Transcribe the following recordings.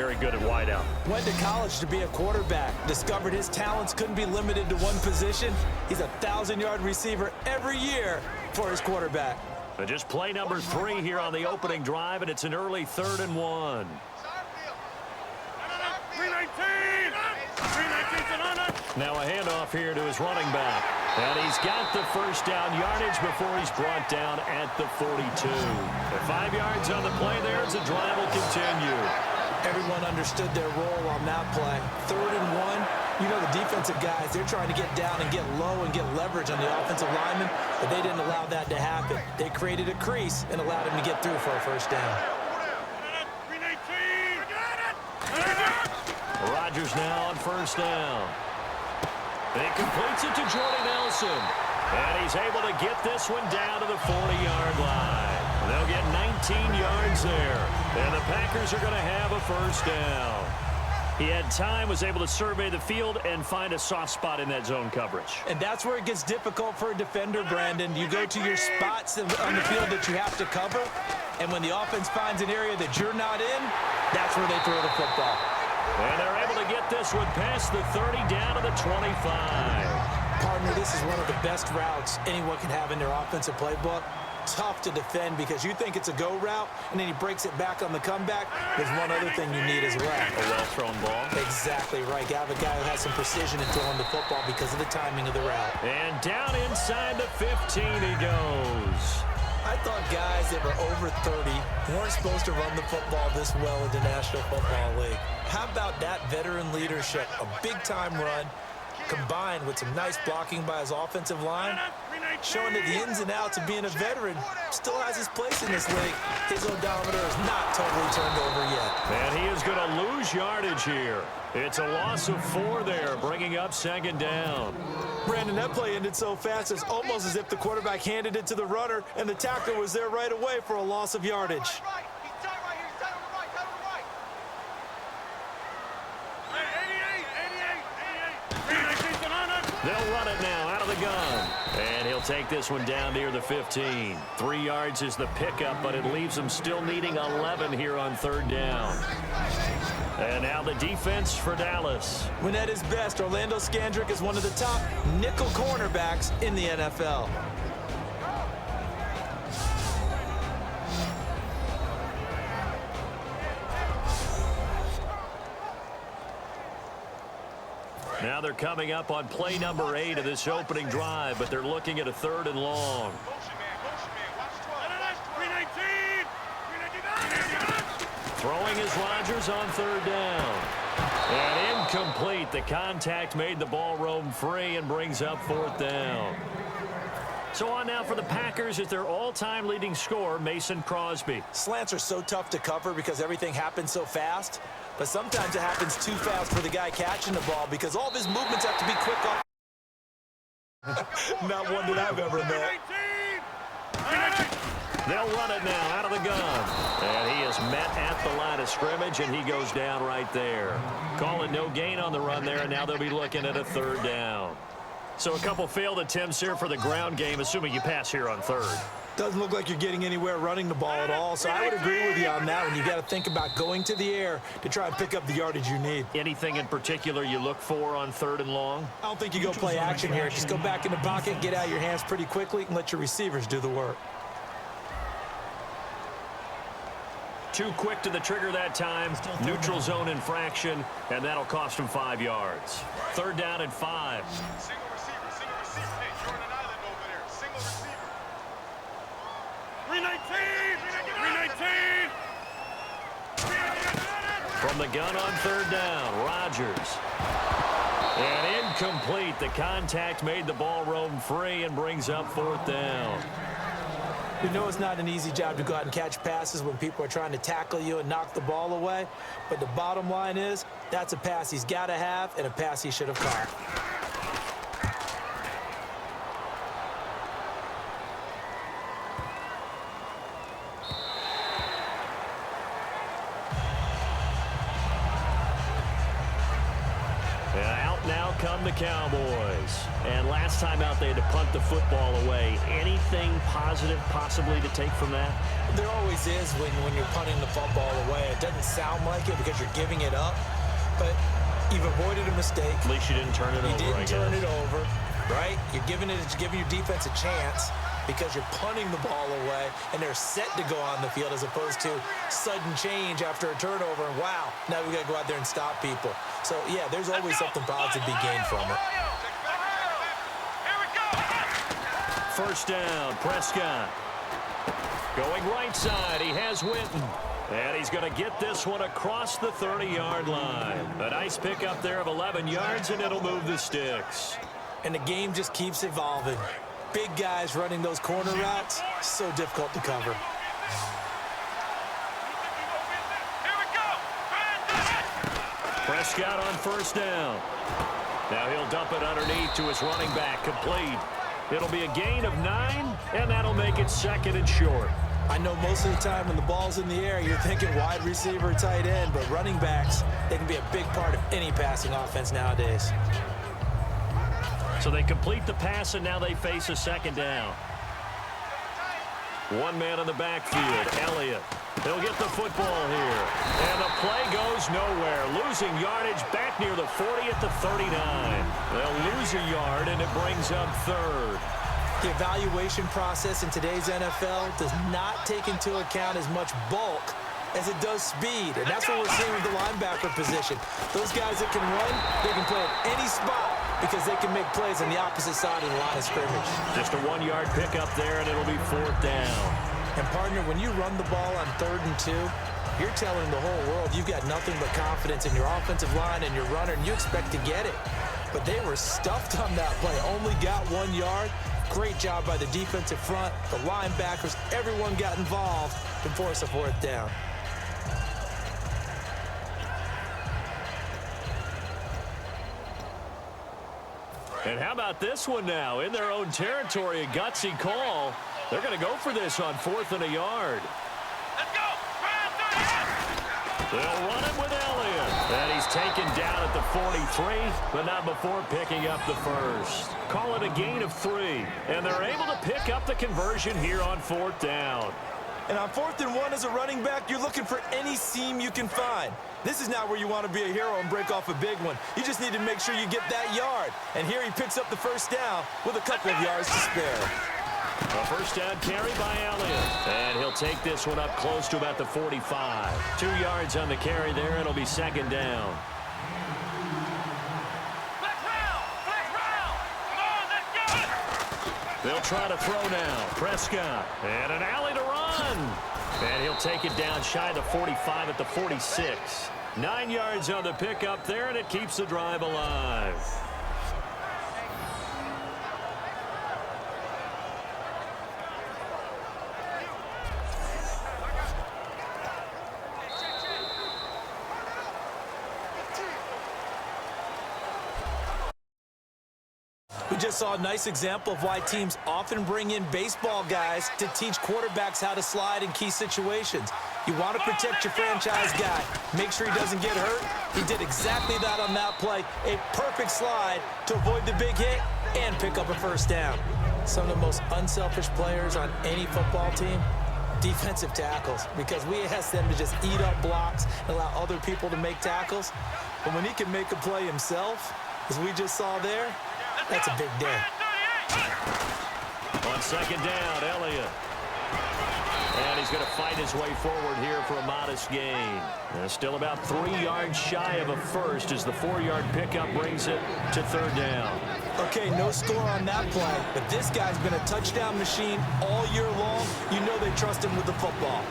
very good at wideout. Went to college to be a quarterback. Discovered his talents couldn't be limited to one position. He's a 1,000-yard receiver every year for his quarterback. But just play number 3 here on the opening drive, and it's an early 3rd and 1. Now a handoff here to his running back. And he's got the first down yardage before he's brought down at the 42. The 5 yards on the play there as the drive will continue. Everyone understood their role on that play. 3rd and 1. You know the defensive guys, they're trying to get down and get low and get leverage on the offensive lineman, but they didn't allow that to happen. They created a crease and allowed him to get through for a first down. Rodgers now on first down. And he completes it to Jordy Nelson. And he's able to get this one down to the 40-yard line. They'll get 19 yards there. And the Packers are going to have a first down. He had time, was able to survey the field and find a soft spot in that zone coverage. And that's where it gets difficult for a defender, Brandon. You go to your spots on the field that you have to cover, and when the offense finds an area that you're not in, that's where they throw the football. And they're able to get this one past the 30 down to the 25. Partner, this is one of the best routes anyone can have in their offensive playbook. Tough to defend because you think it's a go route, and then he breaks it back on the comeback. There's one other thing you need as well. A well-thrown ball. Exactly right. You have a guy who has some precision in throwing the football because of the timing of the route. And down inside the 15 he goes. I thought guys that were over 30 weren't supposed to run the football this well in the National Football League. How about that veteran leadership? A big-time run combined with some nice blocking by his offensive line, showing that the ins and outs of being a veteran still has his place in this league. His odometer is not totally turned over yet. And he is going to lose yardage here. It's a loss of 4 there, bringing up 2nd down. Brandon, that play ended so fast, it's almost as if the quarterback handed it to the runner, and the tackler was there right away for a loss of yardage. They'll run it now out of the gun. And he'll take this one down near the 15. 3 yards is the pickup, but it leaves them still needing 11 here on 3rd down. And now the defense for Dallas. When at his best, Orlando Scandrick is one of the top nickel cornerbacks in the NFL. Now they're coming up on play number 8 of this opening drive, but they're looking at a 3rd and long. Throwing is Rodgers on 3rd down. And incomplete. The contact made the ball roam free and brings up 4th down. So on now for the Packers is their all-time leading scorer, Mason Crosby. Slants are so tough to cover because everything happens so fast. But sometimes it happens too fast for the guy catching the ball because all of his movements have to be quick off. Not one that I've ever met. They'll run it now out of the gun. And he is met at the line of scrimmage, and he goes down right there. Call it no gain on the run there, and now they'll be looking at a 3rd down. So a couple failed attempts here for the ground game, assuming you pass here on 3rd. Doesn't look like you're getting anywhere running the ball at all, so I would agree with you on that one. You got to think about going to the air to try and pick up the yardage you need. Anything in particular you look for on 3rd and long? I don't think you go play action here. Just go back in the pocket, get out of your hands pretty quickly, and let your receivers do the work. Too quick to the trigger that time. Neutral zone infraction, and that'll cost him 5 yards. 3rd down and 5. From the gun on 3rd down, Rodgers. And incomplete. The contact made the ball roam free and brings up 4th down. We know it's not an easy job to go out and catch passes when people are trying to tackle you and knock the ball away. But the bottom line is, that's a pass he's got to have and a pass he should have caught. come the Cowboys. And last time out, they had to punt the football away. Anything positive possibly to take from that? There always is when you're punting the football away. It doesn't sound like it because you're giving it up, but you've avoided a mistake. At least you didn't turn it over, You didn't turn it over, right? You're giving your defense a chance because you're punting the ball away, and they're set to go on the field as opposed to sudden change after a turnover, and wow, now we got to go out there and stop people. So, yeah, there's always something positive to be gained from it. First down, Prescott. Going right side, he has Witten. And he's going to get this one across the 30-yard line. A nice pickup there of 11 yards, and it'll move the sticks. And the game just keeps evolving. Big guys running those corner routes, so difficult to cover. Prescott on first down. Now he'll dump it underneath to his running back, complete. It'll be a gain of 9, and that'll make it second and short. I know most of the time when the ball's in the air, you're thinking wide receiver, tight end, but running backs, they can be a big part of any passing offense nowadays. So they complete the pass, and now they face a second down. One man in the backfield, Elliott. He'll get the football here. And the play goes nowhere. Losing yardage back near the 40 at the 39. They'll lose a yard, and it brings up third. The evaluation process in today's NFL does not take into account as much bulk as it does speed, and that's what we're seeing with the linebacker position. Those guys that can run, they can play at any spot because they can make plays on the opposite side of the line of scrimmage. Just a 1-yard pickup there, and it'll be fourth down. And, partner, when you run the ball on 3rd and 2, you're telling the whole world you've got nothing but confidence in your offensive line and your runner, and you expect to get it. But they were stuffed on that play, only got 1 yard. Great job by the defensive front, the linebackers, everyone got involved to force a 4th down. And how about this one now? In their own territory, a gutsy call. They're going to go for this on 4th and a yard. Let's go! They'll run it with Elliott. And he's taken down at the 43, but not before picking up the first. Call it a gain of 3. And they're able to pick up the conversion here on 4th down. And on 4th and 1 as a running back, you're looking for any seam you can find. This is not where you want to be a hero and break off a big one. You just need to make sure you get that yard. And here he picks up the first down with a couple of yards to spare. A first down carry by Elliott. And he'll take this one up close to about the 45. 2 yards on the carry there. It'll be second down. They'll try to throw now. Prescott. And an alley to run. And he'll take it down shy of the 45 at the 46. 9 yards on the pickup there, and it keeps the drive alive. We just saw a nice example of why teams often bring in baseball guys to teach quarterbacks how to slide in key situations. You want to protect your franchise guy. Make sure he doesn't get hurt. He did exactly that on that play. A perfect slide to avoid the big hit and pick up a first down. Some of the most unselfish players on any football team, defensive tackles, because we ask them to just eat up blocks and allow other people to make tackles. But when he can make a play himself, as we just saw there, that's a big day. On second down, Elliott. And he's going to fight his way forward here for a modest gain. Still about 3 yards shy of a first as the 4-yard pickup brings it to third down. Okay, no score on that play, but this guy's been a touchdown machine all year long. You know they trust him with the football.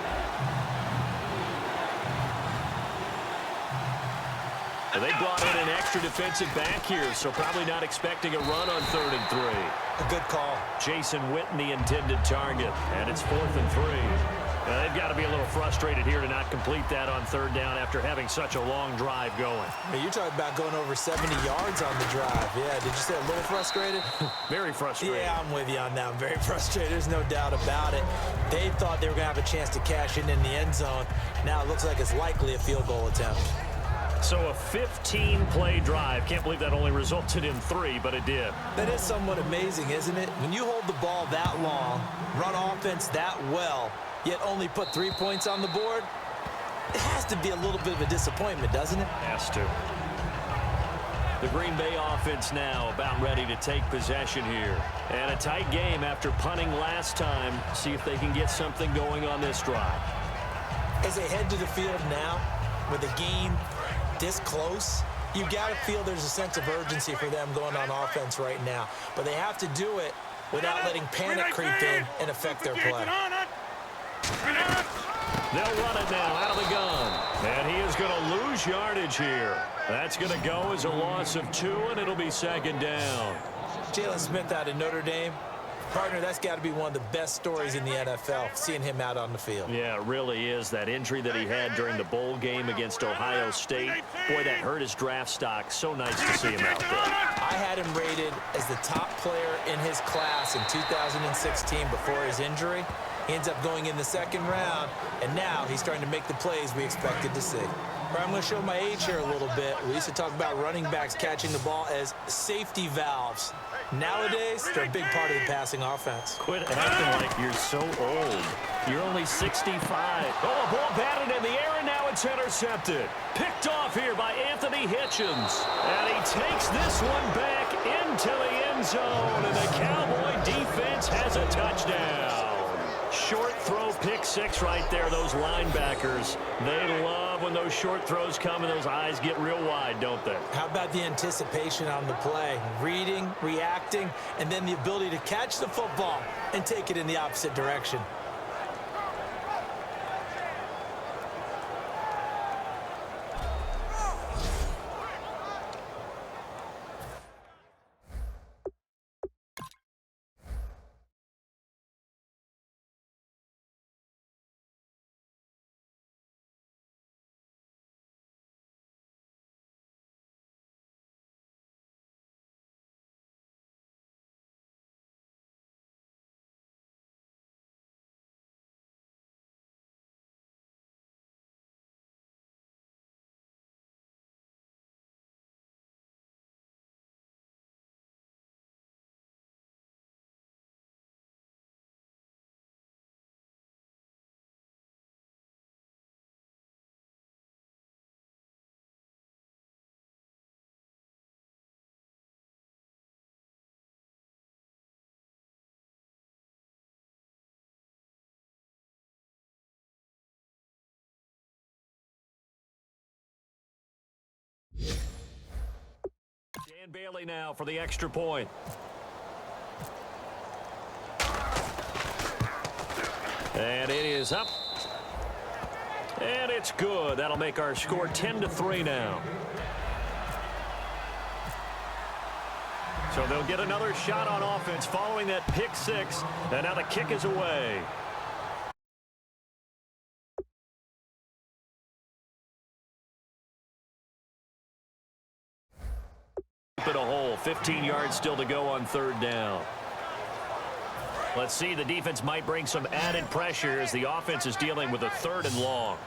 And they brought in an extra defensive back here, so probably not expecting a run on 3rd and 3. A good call. Jason Witten, the intended target, and it's 4th and 3. They've got to be a little frustrated here to not complete that on 3rd down after having such a long drive going. Hey, you're talking about going over 70 yards on the drive. Yeah, did you say a little frustrated? Very frustrated. Yeah, I'm with you on that. I'm very frustrated. There's no doubt about it. They thought they were going to have a chance to cash in the end zone. Now it looks like it's likely a field goal attempt. So a 15-play drive. Can't believe that only resulted in 3, but it did. That is somewhat amazing, isn't it? When you hold the ball that long, run offense that well, yet only put 3 points on the board, it has to be a little bit of a disappointment, doesn't it? Has to. The Green Bay offense now about ready to take possession here. And a tight game after punting last time. See if they can get something going on this drive. As they head to the field now, with the game this close, you've got to feel there's a sense of urgency for them going on offense right now. But they have to do it without letting panic creep in and affect their play. They'll run it now out of the gun. And he is going to lose yardage here. That's going to go as a loss of 2, and it'll be second down. Jalen Smith out of Notre Dame. Partner, that's got to be one of the best stories in the NFL, seeing him out on the field. Yeah, it really is. That injury that he had during the bowl game against Ohio State, boy, that hurt his draft stock. So nice to see him out there. I had him rated as the top player in his class in 2016 before his injury. He ends up going in the second round, and now he's starting to make the plays we expected to see. I'm going to show my age here a little bit. We used to talk about running backs catching the ball as safety valves. Nowadays, they're a big part of the passing offense. Quit acting like you're so old. You're only 65. Oh, a ball batted in the air, and now it's intercepted. Picked off here by Anthony Hitchens. And he takes this one back into the end zone, and the Cowboy defense has a touchdown. Short throw, pick 6 right there. Those linebackers, they love when those short throws come and those eyes get real wide, don't they? How about the anticipation on the play? Reading, reacting, and then the ability to catch the football and take it in the opposite direction. Dan Bailey now for the extra point. And it is up. And it's good. That'll make our score 10-3 now. So they'll get another shot on offense following that pick 6. And now the kick is away. Keep it a hole. 15 yards still to go on third down. Let's see. The defense might bring some added pressure as the offense is dealing with a 3rd and long.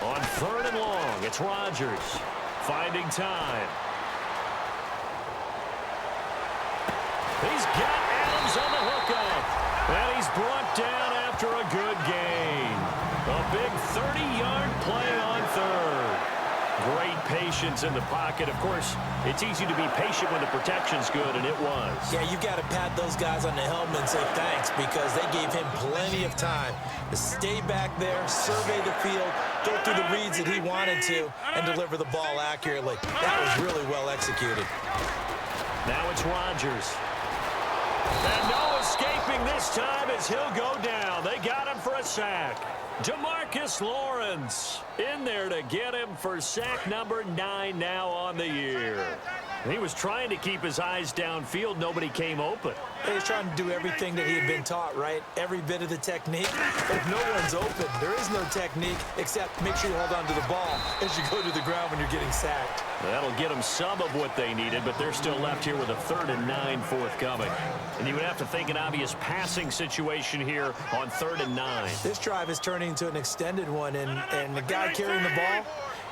On 3rd and long, it's Rodgers finding time. He's got Adams on the hookup, and he's brought down after a good gain. A big 30-yard play on 3rd. Great patience in the pocket. Of course, it's easy to be patient when the protection's good, and it was. Yeah, you've got to pat those guys on the helmet and say thanks because they gave him plenty of time to stay back there, survey the field, go through the reads that he wanted to, and deliver the ball accurately. That was really well executed. Now it's Rodgers. And no escaping this time as he'll go down. They got him for a sack. DeMarcus Lawrence in there to get him for sack number 9 now on the year. He was trying to keep his eyes downfield. Nobody came open. He was trying to do everything that he had been taught, right? Every bit of the technique. But if no one's open, there is no technique except make sure you hold on to the ball as you go to the ground when you're getting sacked. That'll get them some of what they needed, but they're still left here with a 3rd and 9 forthcoming. And you would have to think an obvious passing situation here on 3rd and 9. This drive is turning into an extended one, and the guy carrying the ball,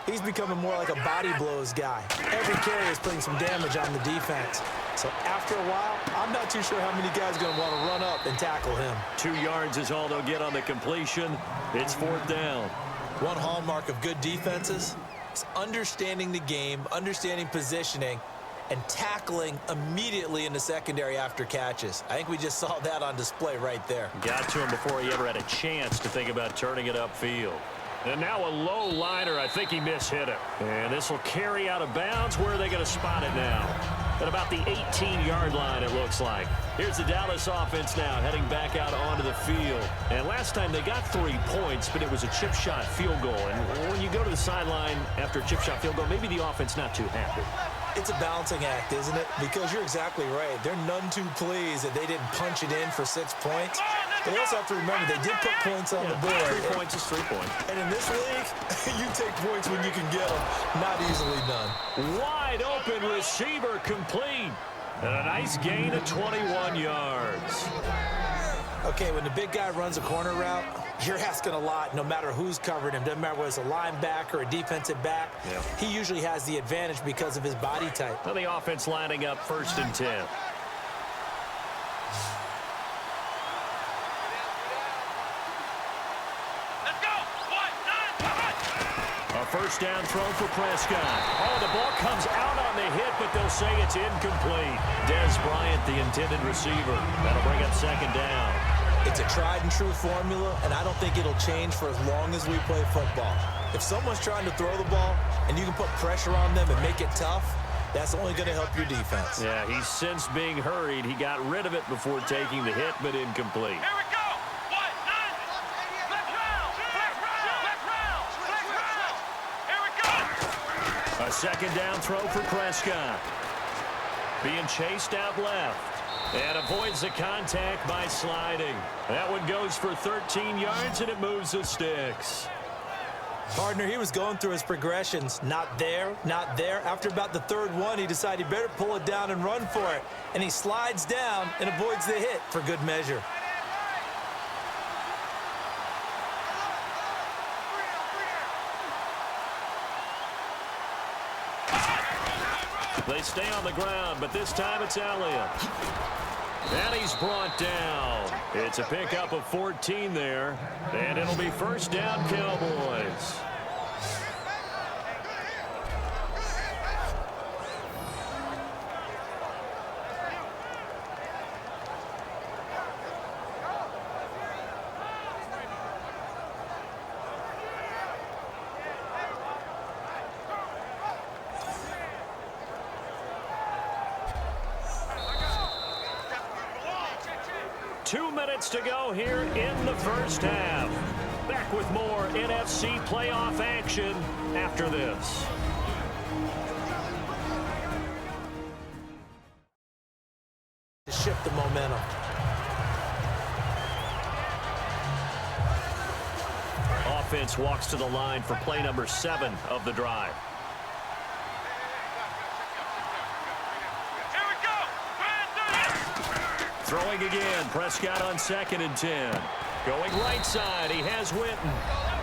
he's becoming more like a body blows guy. Every carry is putting some damage on the defense. So after a while, I'm not too sure how many guys are going to want to run up and tackle him. 2 yards is all they'll get on the completion. It's 4th down. One hallmark of good defenses is understanding the game, understanding positioning, and tackling immediately in the secondary after catches. I think we just saw that on display right there. Got to him before he ever had a chance to think about turning it upfield. And now a low liner. I think he mishit it. And this will carry out of bounds. Where are they going to spot it now? At about the 18-yard line, it looks like. Here's the Dallas offense now heading back out onto the field. And last time they got 3 points, but it was a chip shot field goal. And when you go to the sideline after a chip shot field goal, maybe the offense not too happy. It's a balancing act, isn't it? Because you're exactly right. They're none too pleased that they didn't punch it in for 6 points. But they also have to remember they did put points on the board. 3 points is 3 points. And in this league, you take points when you can get them. Not easily done. Wide open receiver complete. And a nice gain of 21 yards. Okay, when the big guy runs a corner route, you're asking a lot no matter who's covering him. Doesn't matter whether it's a linebacker or a defensive back. Yeah. He usually has the advantage because of his body type. Well, the offense lining up 1st and 10. A 1st down throw for Prescott. Oh, the ball comes out on the hit, but they'll say it's incomplete. Dez Bryant, the intended receiver. That'll bring up 2nd down. It's a tried-and-true formula, and I don't think it'll change for as long as we play football. If someone's trying to throw the ball and you can put pressure on them and make it tough, that's only going to help your defense. Yeah, he's since being hurried. He got rid of it before taking the hit, but incomplete. Here we go. One, nine. Left round. Left round. Left round. Left round. Here we go. A 2nd down throw for Prescott. Being chased out left. And avoids the contact by sliding. That one goes for 13 yards, and it moves the sticks. Partner, he was going through his progressions. Not there, not there. After about the 3rd one, he decided he better pull it down and run for it. And he slides down and avoids the hit for good measure. They stay on the ground, but this time it's Elliott. And he's brought down. It's a pickup of 14 there, and it'll be 1st down Cowboys. Two minutes to go here in the 1st half. Back with more NFC playoff action after this. To shift the momentum. Offense walks to the line for play number 7 of the drive. Throwing again, Prescott on 2nd and 10. Going right side, he has Witten.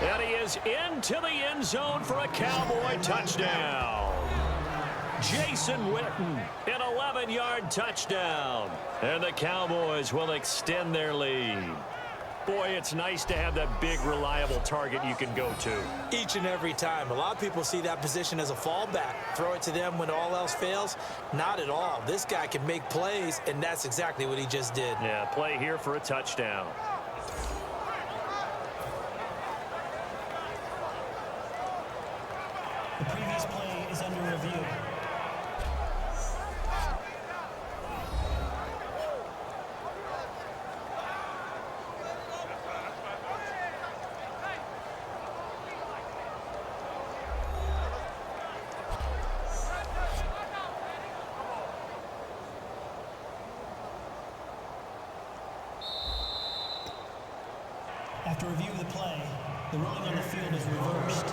And he is into the end zone for a Cowboy touchdown. Jason Witten, an 11-yard touchdown. And the Cowboys will extend their lead. Boy, it's nice to have that big, reliable target you can go to. Each and every time. A lot of people see that position as a fallback. Throw it to them when all else fails. Not at all. This guy can make plays, and that's exactly what he just did. Yeah, play here for a touchdown. The previous play is under review. After review of the play, the ruling on the field is reversed.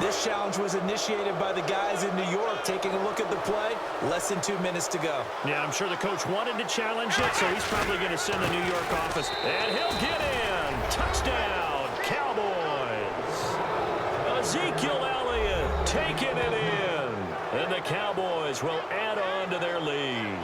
This challenge was initiated by the guys in New York. Taking a look at the play, less than 2 minutes to go. Yeah, I'm sure the coach wanted to challenge it, so he's probably going to send the New York office. And he'll get in. Touchdown, Cowboys. Ezekiel Elliott taking it in. And the Cowboys will add on to their lead.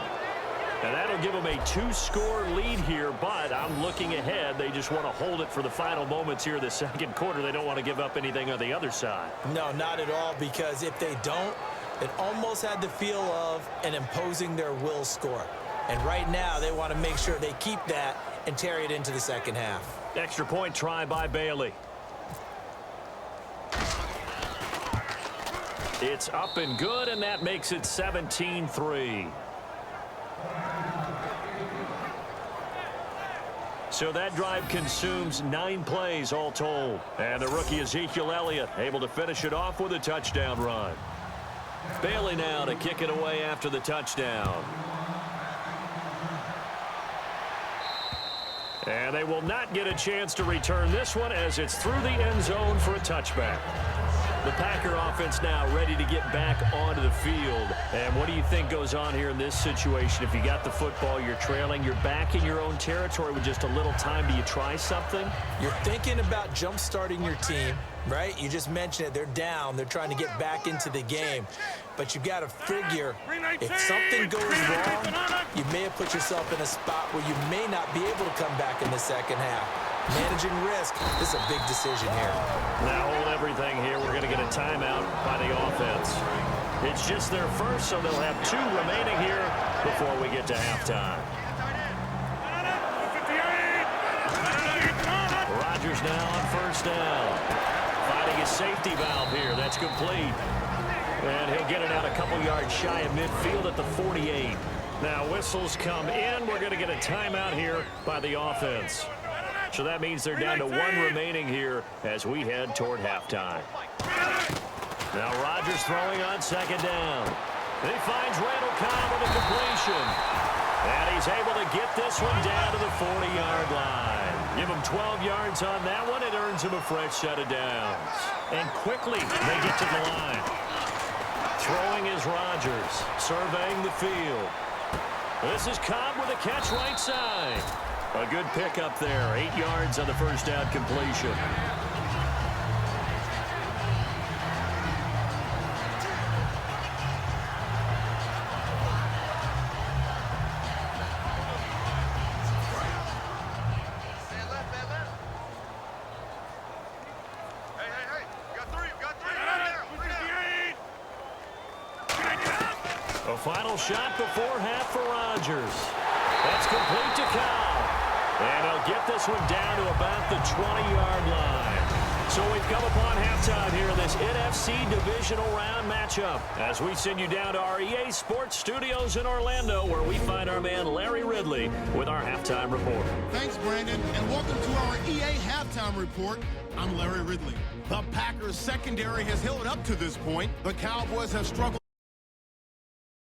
And that'll give them a 2-score lead here, but I'm looking ahead. They just want to hold it for the final moments here of the second quarter. They don't want to give up anything on the other side. No, not at all, because if they don't, it almost had the feel of an imposing their will score. And right now, they want to make sure they keep that and carry it into the second half. Extra point try by Bailey. It's up and good, and that makes it 17-3. So that drive consumes 9 plays all told. And the rookie Ezekiel Elliott able to finish it off with a touchdown run. Bailey now to kick it away after the touchdown. And they will not get a chance to return this one as it's through the end zone for a touchback. The Packer offense now ready to get back onto the field. And what do you think goes on here in this situation? If you got the football, you're trailing, you're back in your own territory with just a little time. Do you try something? You're thinking about jump-starting your team, right? You just mentioned it. They're down. They're trying to get back into the game. But you got to figure if something goes wrong, you may have put yourself in a spot where you may not be able to come back in the second half. Managing risk, this is a big decision here. Now hold everything here. We're going to get a timeout by the offense. It's just their first, so they'll have 2 remaining here before we get to halftime. Rodgers now on first down. Finding his safety valve here. That's complete. And he'll get it out a couple yards shy of midfield at the 48. Now whistles come in. We're going to get a timeout here by the offense. So that means they're down to 1 remaining here as we head toward halftime. Now Rodgers throwing on second down. He finds Randall Cobb with a completion. And he's able to get this one down to the 40-yard line. Give him 12 yards on that one. It earns him a fresh set of downs. And quickly they get to the line. Throwing is Rodgers, surveying the field. This is Cobb with a catch right side. A good pickup there. 8 yards on the first down completion. Hey. You got 3. A final shot before half for Rodgers. That's complete to Cobb. And he'll get this one down to about the 20-yard line. So we've come upon halftime here in this NFC Divisional Round matchup as we send you down to our EA Sports Studios in Orlando, where we find our man Larry Ridley with our halftime report. Thanks, Brandon, and welcome to our EA Halftime Report. I'm Larry Ridley. The Packers secondary has held up to this point. The Cowboys have struggled